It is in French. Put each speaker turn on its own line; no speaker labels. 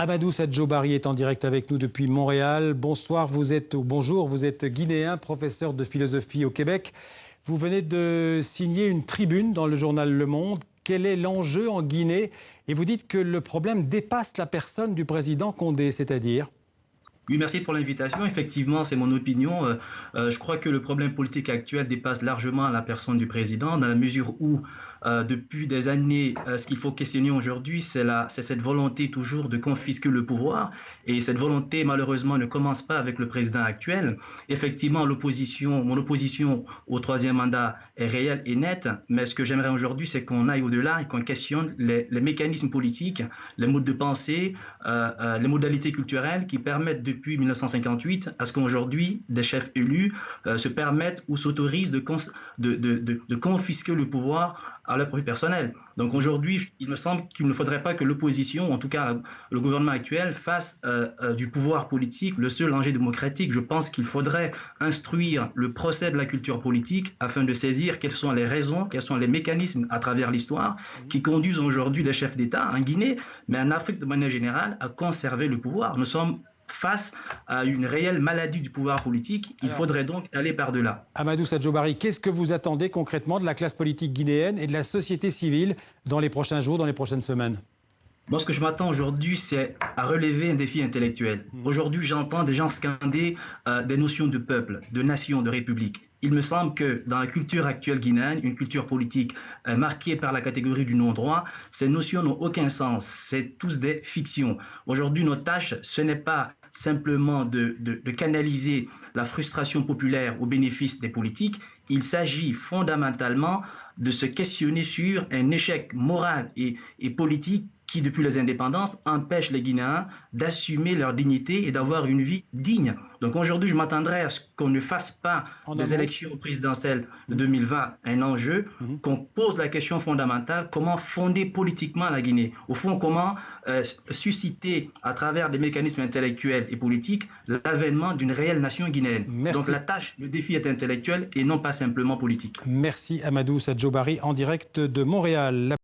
Amadou Sadjo Barry est en direct avec nous depuis Montréal. Bonjour, vous êtes guinéen, professeur de philosophie au Québec. Vous venez de signer une tribune dans le journal Le Monde. Quel est l'enjeu en Guinée? Et vous dites que le problème dépasse la personne du président Condé, c'est-à-dire?
Oui, merci pour l'invitation. Effectivement, c'est mon opinion. Je crois que le problème politique actuel dépasse largement la personne du président, dans la mesure où, depuis des années, ce qu'il faut questionner aujourd'hui, c'est cette volonté toujours de confisquer le pouvoir. Et cette volonté, malheureusement, ne commence pas avec le président actuel. Effectivement, mon opposition au troisième mandat est réelle et nette. Mais ce que j'aimerais aujourd'hui, c'est qu'on aille au-delà et qu'on questionne les mécanismes politiques, les modes de pensée, les modalités culturelles qui permettent depuis 1958 à ce qu'aujourd'hui des chefs élus se permettent ou s'autorisent de confisquer le pouvoir à leur profit personnel. Donc aujourd'hui, il me semble qu'il ne faudrait pas que l'opposition, en tout cas le gouvernement actuel, fasse du pouvoir politique le seul enjeu démocratique. Je pense qu'il faudrait instruire le procès de la culture politique afin de saisir quelles sont les raisons, quels sont les mécanismes à travers l'histoire qui conduisent aujourd'hui des chefs d'État en Guinée, mais en Afrique de manière générale, à conserver le pouvoir. Nous sommes face à une réelle maladie du pouvoir politique. Il faudrait donc aller par-delà.
Amadou Sadjo Barry, qu'est-ce que vous attendez concrètement de la classe politique guinéenne et de la société civile dans les prochains jours, dans les prochaines semaines?
Moi, ce que je m'attends aujourd'hui, c'est à relever un défi intellectuel. Aujourd'hui, j'entends des gens scander des notions de peuple, de nation, de république. Il me semble que dans la culture actuelle guinéenne, une culture politique marquée par la catégorie du non-droit, ces notions n'ont aucun sens. C'est tous des fictions. Aujourd'hui, notre tâche, ce n'est pas simplement de canaliser la frustration populaire au bénéfice des politiques. Il s'agit fondamentalement de se questionner sur un échec moral et politique qui, depuis les indépendances, empêche les Guinéens d'assumer leur dignité et d'avoir une vie digne. Donc aujourd'hui, je m'attendrai à ce qu'on ne fasse pas des élections présidentielles de 2020 un enjeu, qu'on pose la question fondamentale, comment fonder politiquement la Guinée? Au fond, comment susciter, à travers des mécanismes intellectuels et politiques, l'avènement d'une réelle nation guinéenne.
Merci.
Donc la tâche, le défi est intellectuel et non pas simplement politique.
Merci Amadou Sadjo Barry en direct de Montréal.